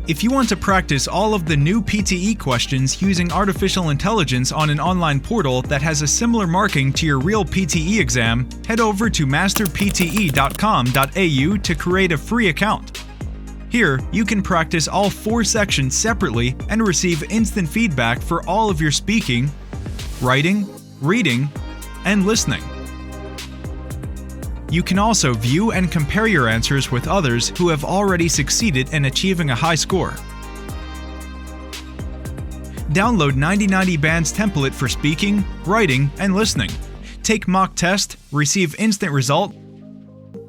If you want to practice all of the new PTE questions using artificial intelligence on an online portal that has a similar marking to your real PTE exam, head over to masterpte.com.au to create a free account. Here, you can practice all 4 sections separately and receive instant feedback for all of your speaking, writing, reading, and listening. You can also view and compare your answers with others who have already succeeded in achieving a high score. Download 9090 Band's template for speaking, writing, and listening. Take mock test, receive instant result,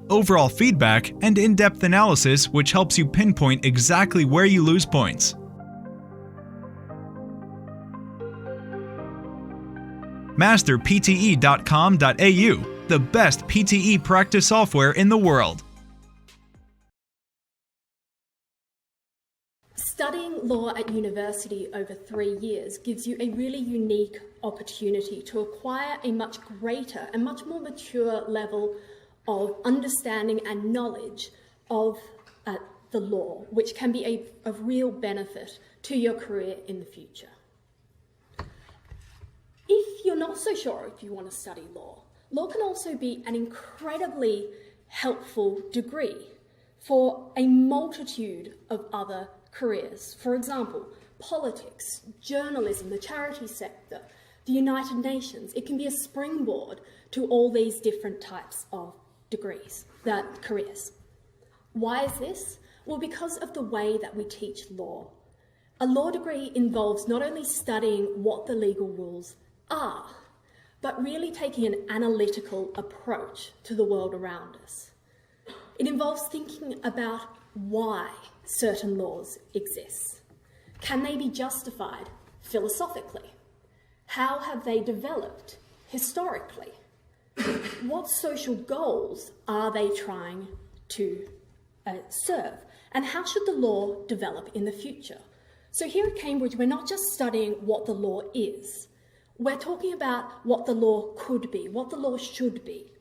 overall feedback, and in-depth analysis which helps you pinpoint exactly where you lose points. masterpte.com.au, the best PTE practice software in the world. Studying law at university over 3 years gives you a really unique opportunity to acquire a much greater and much more mature level of understanding and knowledge of the law, which can be of real benefit to your career in the future. If you're not so sure if you want to study law, law can also be an incredibly helpful degree for a multitude of other careers. For example, politics, journalism, the charity sector, the United Nations. It can be a springboard to all these different types of careers. Why is this? Well, because of the way that we teach law. A law degree involves not only studying what the legal rules are, but really taking an analytical approach to the world around us. It involves thinking about why certain laws exist. Can they be justified philosophically? How have they developed historically? What social goals are they trying to serve? And how should the law develop in the future? So here at Cambridge, we're not just studying what the law is. We're talking about what the law could be, what the law should be.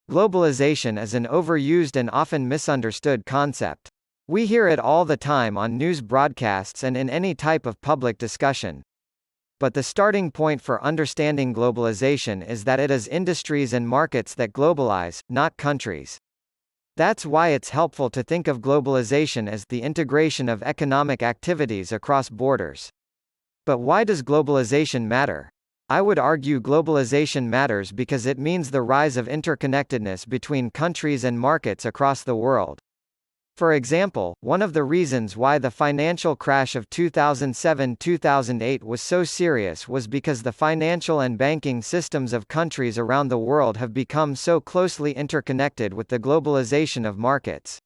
Globalization is an overused and often misunderstood concept. We hear it all the time on news broadcasts and in any type of public discussion. But the starting point for understanding globalization is that it is industries and markets that globalize, not countries. That's why it's helpful to think of globalization as the integration of economic activities across borders. But why does globalization matter? I would argue globalization matters because it means the rise of interconnectedness between countries and markets across the world. For example, one of the reasons why the financial crash of 2007-2008 was so serious was because the financial and banking systems of countries around the world have become so closely interconnected with the globalization of markets.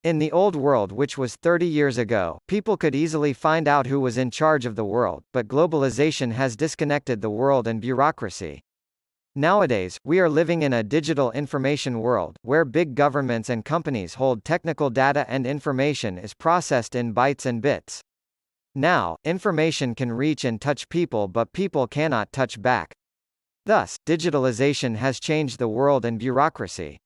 In the old world, which was 30 years ago, people could easily find out who was in charge of the world, but globalization has disconnected the world and bureaucracy. Nowadays, we are living in a digital information world, where big governments and companies hold technical data and information is processed in bytes and bits. Now, information can reach and touch people, but people cannot touch back. Thus, digitalization has changed the world and bureaucracy.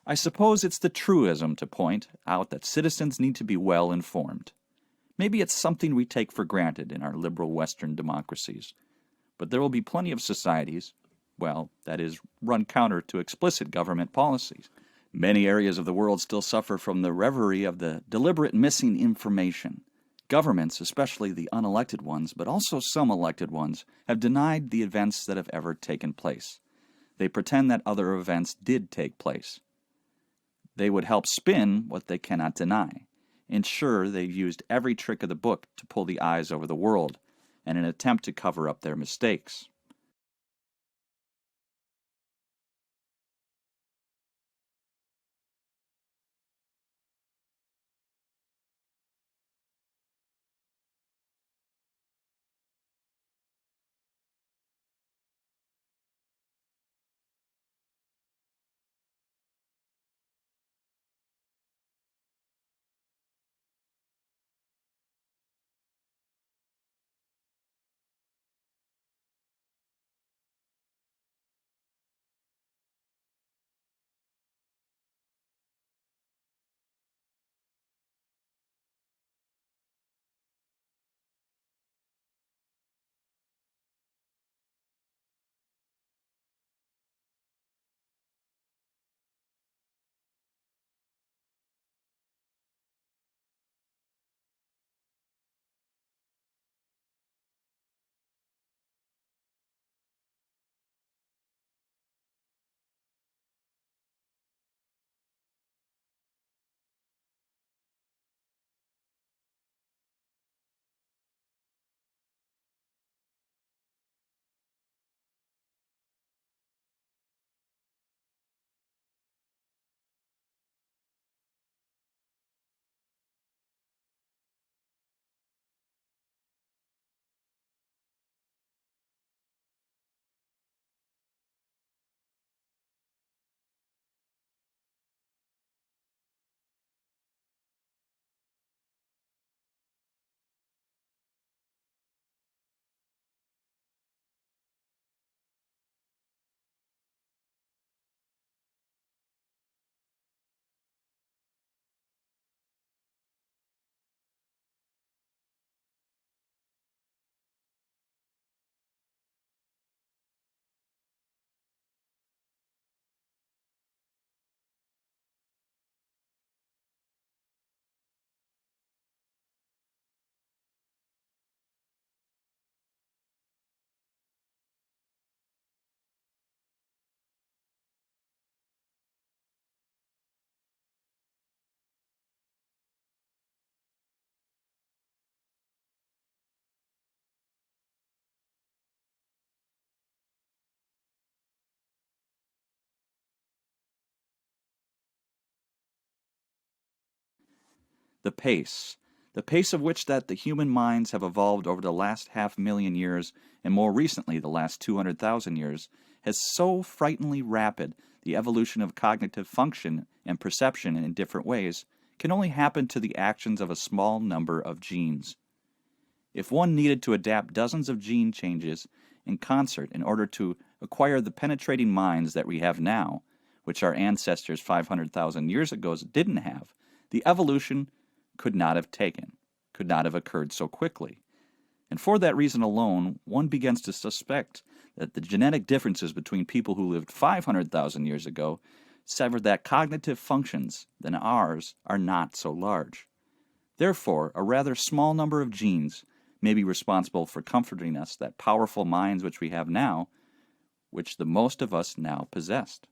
I suppose it's the truism to point out that citizens need to be well informed. Maybe it's something we take for granted in our liberal Western democracies, but there will be plenty of societies, well, that is, run counter to explicit government policies. Many areas of the world still suffer from the reverie of the deliberate missing information. Governments, especially the unelected ones, but also some elected ones, have denied the events that have ever taken place. They pretend that other events did take place. They would help spin what they cannot deny. Ensure they've used every trick of the book to pull the eyes over the world, in an attempt to cover up their mistakes. The pace of which that the human minds have evolved over the last 500,000 years, and more recently the last 200,000 years, has so frighteningly rapid the evolution of cognitive function and perception in different ways can only happen to the actions of a small number of genes. If one needed to adapt dozens of gene changes in concert in order to acquire the penetrating minds that we have now, which our ancestors 500,000 years ago didn't have, the evolution could not have occurred so quickly. And for that reason alone, one begins to suspect that the genetic differences between people who lived 500,000 years ago severed that cognitive functions than ours are not so large. Therefore, a rather small number of genes may be responsible for comforting us that powerful minds which we have now, which the most of us now possessed.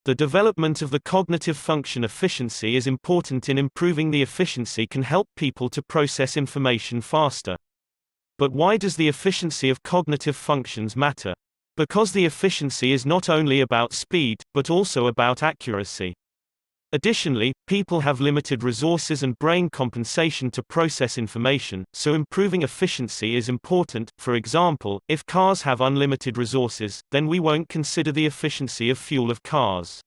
The development of the cognitive function efficiency is important in improving the efficiency can help people to process information faster. But why does the efficiency of cognitive functions matter? Because the efficiency is not only about speed, but also about accuracy. Additionally, people have limited resources and brain compensation to process information, so improving efficiency is important. For example, if cars have unlimited resources, then we won't consider the efficiency of fuel of cars.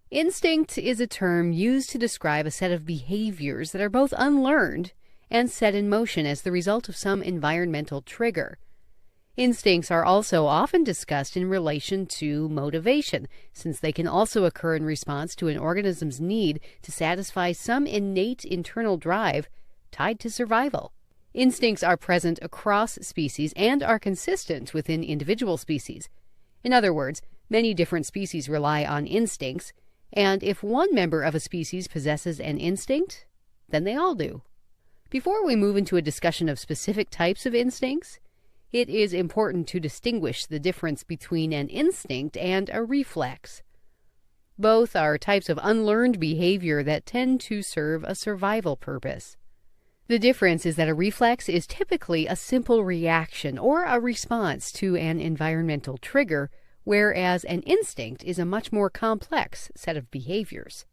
Instinct is a term used to describe a set of behaviors that are both unlearned and set in motion as the result of some environmental trigger. Instincts are also often discussed in relation to motivation, since they can also occur in response to an organism's need to satisfy some innate internal drive tied to survival. Instincts are present across species and are consistent within individual species. In other words, many different species rely on instincts, and if one member of a species possesses an instinct, then they all do. Before we move into a discussion of specific types of instincts, it is important to distinguish the difference between an instinct and a reflex. Both are types of unlearned behavior that tend to serve a survival purpose. The difference is that a reflex is typically a simple reaction or a response to an environmental trigger, whereas an instinct is a much more complex set of behaviors.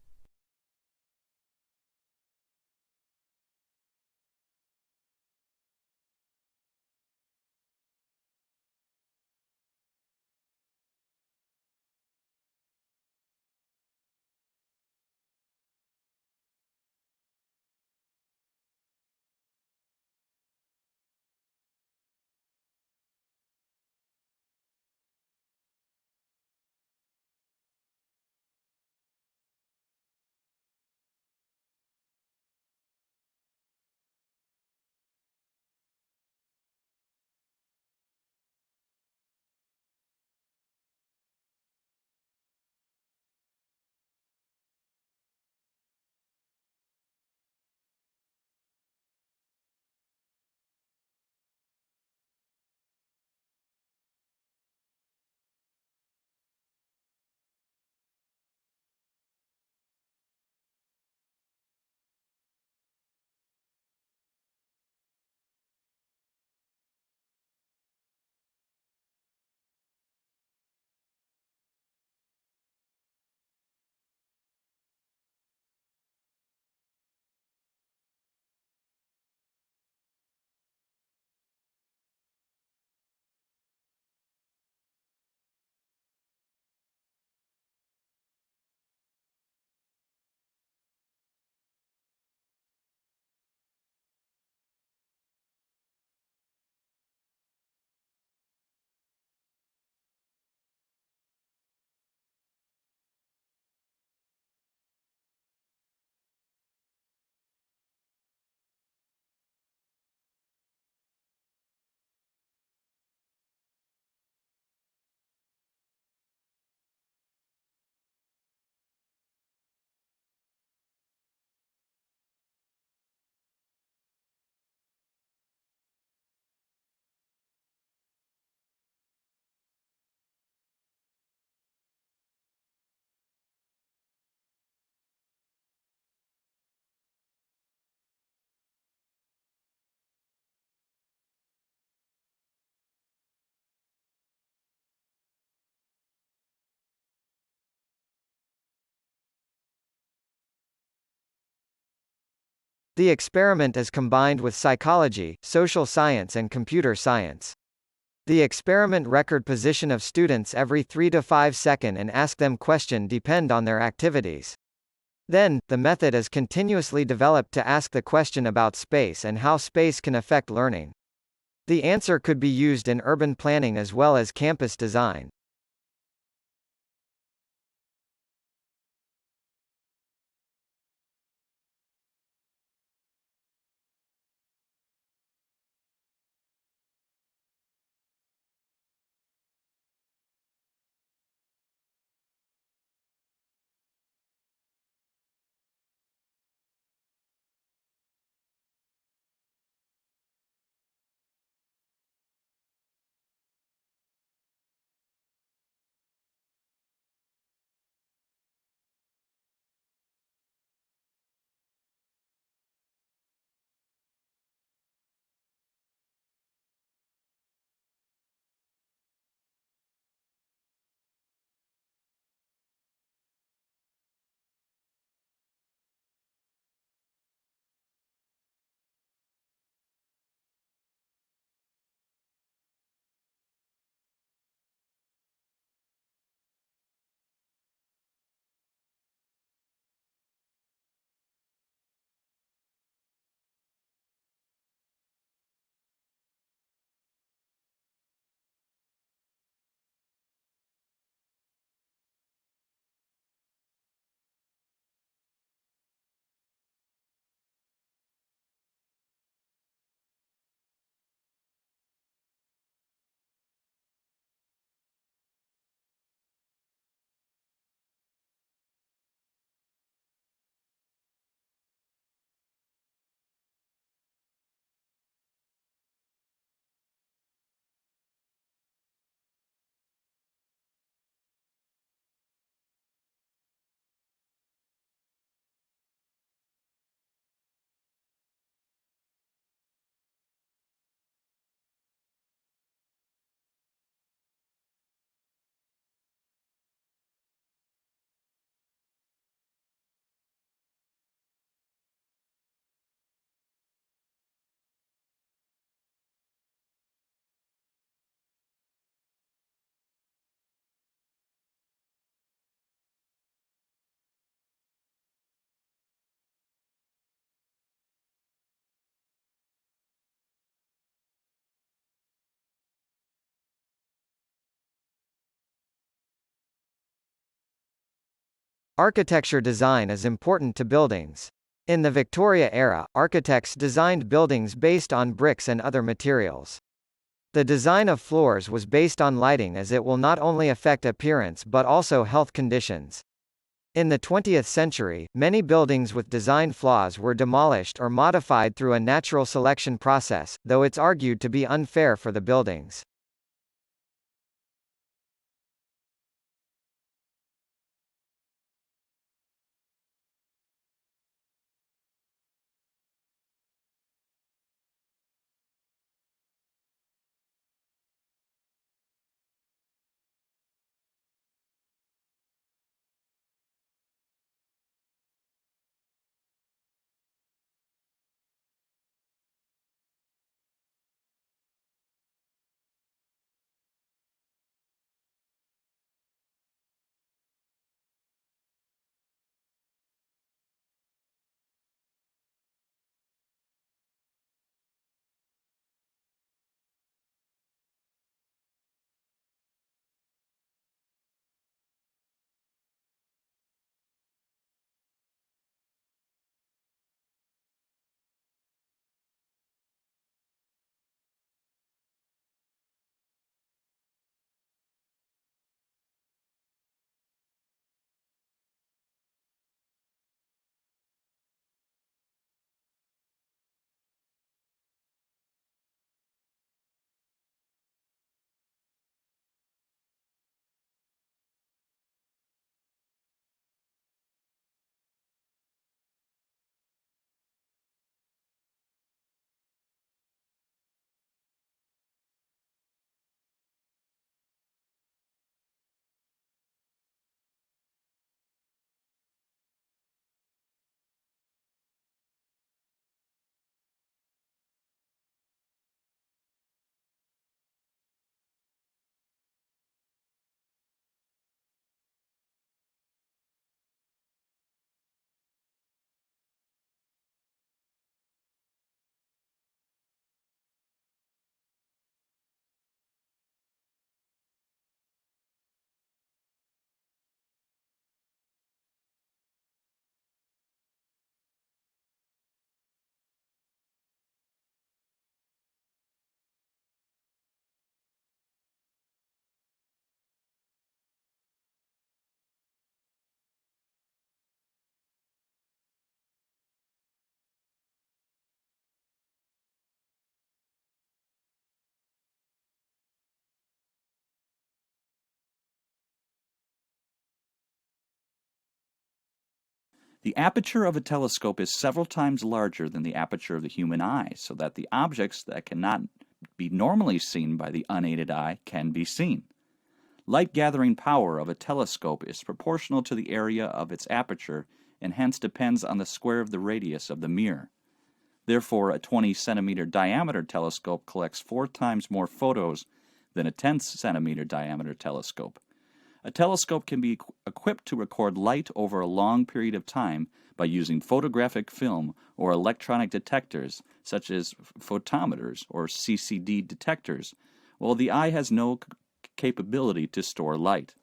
The experiment is combined with psychology, social science and computer science. The experiment record position of students every 3 to 5 seconds and ask them question depend on their activities. Then, the method is continuously developed to ask the question about space and how space can affect learning. The answer could be used in urban planning as well as campus design. Architecture design is important to buildings. In the Victoria era, architects designed buildings based on bricks and other materials. The design of floors was based on lighting as it will not only affect appearance but also health conditions. In the 20th century, many buildings with design flaws were demolished or modified through a natural selection process, though it's argued to be unfair for the buildings. The aperture of a telescope is several times larger than the aperture of the human eye, so that the objects that cannot be normally seen by the unaided eye can be seen. Light-gathering power of a telescope is proportional to the area of its aperture and hence depends on the square of the radius of the mirror. Therefore, a 20-centimeter diameter telescope collects 4 times more photos than a 10-centimeter diameter telescope. A telescope can be equipped to record light over a long period of time by using photographic film or electronic detectors, such as photometers or CCD detectors, while the eye has no capability to store light.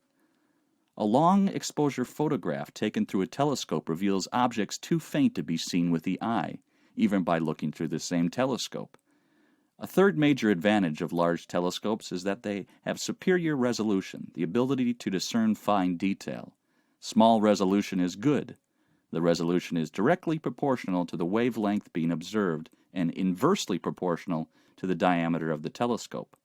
A long-exposure photograph taken through a telescope reveals objects too faint to be seen with the eye, even by looking through the same telescope. A third major advantage of large telescopes is that they have superior resolution, the ability to discern fine detail. Small resolution is good. The resolution is directly proportional to the wavelength being observed and inversely proportional to the diameter of the telescope.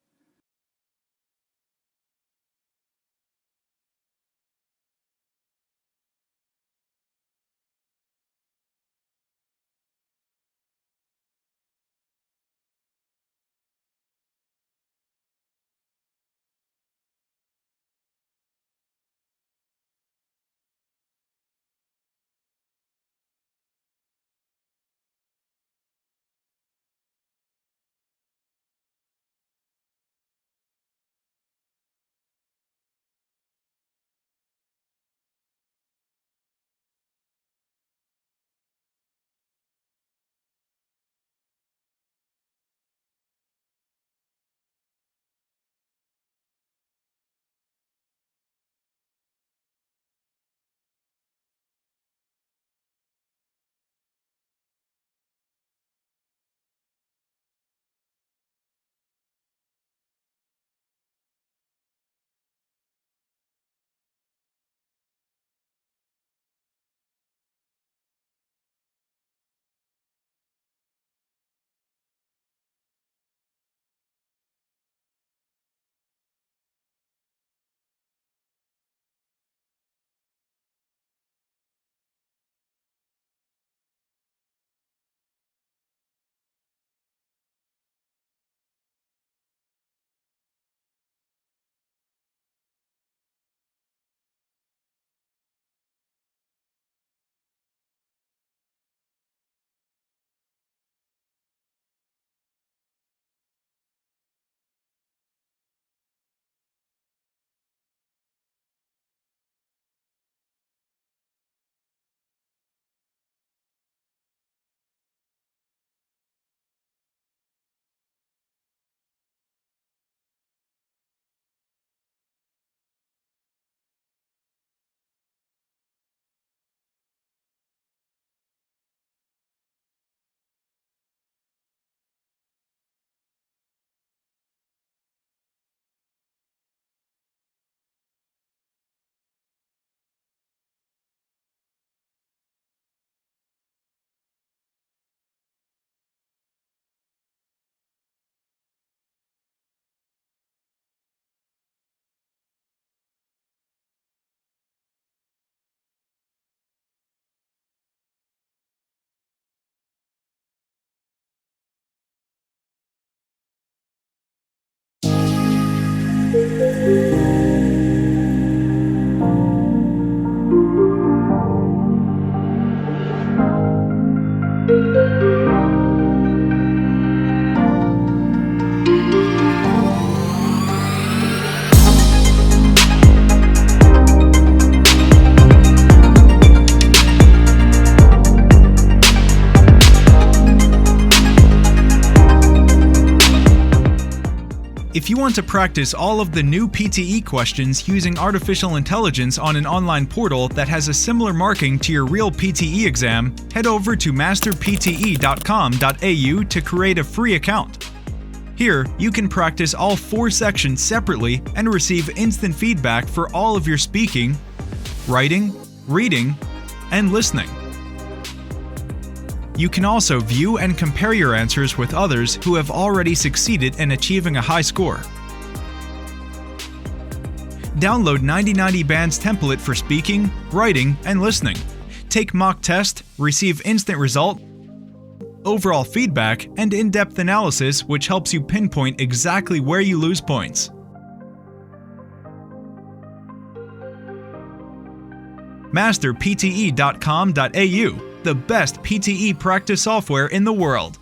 If you want to practice all of the new PTE questions using artificial intelligence on an online portal that has a similar marking to your real PTE exam, head over to masterpte.com.au to create a free account. Here, you can practice all 4 sections separately and receive instant feedback for all of your speaking, writing, reading, and listening. You can also view and compare your answers with others who have already succeeded in achieving a high score. Download 9090 Band's template for speaking, writing, and listening. Take mock test, receive instant result, overall feedback, and in-depth analysis which helps you pinpoint exactly where you lose points. Master PTE.com.au, the best PTE practice software in the world.